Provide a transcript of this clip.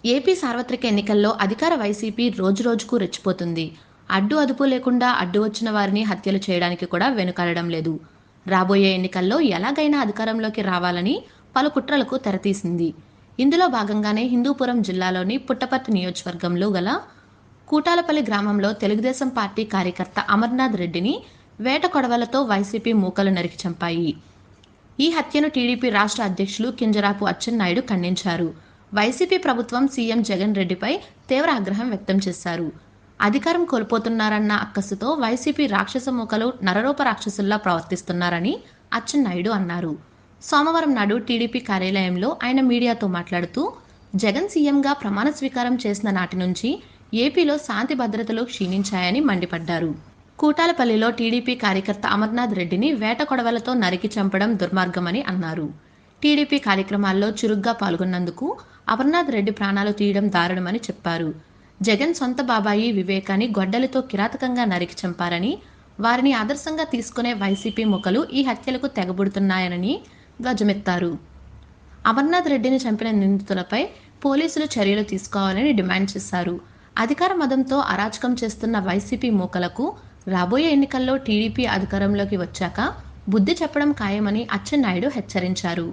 AP సార్వత్రిక ఎన్నికల్లో అధికార వైసీపీ రోజురోజుకు రెచ్చిపోతుంది. అడ్డు అదుపు లేకుండా అడ్డు వచ్చిన వారిని హత్యలు చేయడానికి కూడా వెనుకాడడం లేదు. రాబోయే ఎన్నికల్లో ఎలాగైనా అధికారంలోకి రావాలని పలు కుట్రలకు తెరతీసింది. ఇందులో భాగంగానే హిందూపురం జిల్లాలోని పుట్టపర్తి నియోజకవర్గంలో గల కూటాలపల్లి గ్రామంలో తెలుగుదేశం పార్టీ కార్యకర్త అమర్నాథ్ రెడ్డిని వేట కొడవలతో వైసీపీ మూకలు నరికి చంపాయి. ఈ హత్యను టీడీపీ రాష్ట్ర అధ్యక్షులు కింజరాపు అచ్చెన్నాయుడు ఖండించారు. వైసీపీ ప్రభుత్వం సీఎం జగన్ రెడ్డిపై తీవ్ర ఆగ్రహం వ్యక్తం చేశారు. అధికారం కోల్పోతున్నారన్న అక్కసుతో వైసీపీ రాక్షస మూకలు నరరూప రాక్షసుల్లా ప్రవర్తిస్తున్నారని అచ్చెన్నాయుడు అన్నారు. సోమవారం నాడు టీడీపీ కార్యాలయంలో ఆయన మీడియాతో మాట్లాడుతూ, జగన్ సీఎంగా ప్రమాణ స్వీకారం చేసిన నాటి నుంచి ఏపీలో శాంతి భద్రతలు క్షీణించాయని మండిపడ్డారు. కూటాలపల్లిలో టీడీపీ కార్యకర్త అమర్నాథ్ రెడ్డిని వేట కొడవలతో నరికి చంపడం దుర్మార్గమని అన్నారు. టీడీపీ కార్యక్రమాల్లో చురుగ్గా పాల్గొన్నందుకు అమర్నాథ్ రెడ్డి ప్రాణాలు తీయడం దారుణమని చెప్పారు. జగన్ సొంత బాబాయి వివేకాన్ని గొడ్డలితో కిరాతకంగా నరికి చంపారని, వారిని ఆదర్శంగా తీసుకునే వైసీపీ ముఖలు ఈ హత్యలకు తెగబుడుతున్నాయని ధ్వజమెత్తారు. అమర్నాథ్ రెడ్డిని చంపిన నిందితులపై పోలీసులు చర్యలు తీసుకోవాలని డిమాండ్ చేశారు. అధికార మదంతో అరాచకం చేస్తున్న వైసీపీ మూకలకు రాబోయే ఎన్నికల్లో టీడీపీ అధికారంలోకి వచ్చాక బుద్ధి చెప్పడం ఖాయమని అచ్చెన్నాయుడు హెచ్చరించారు.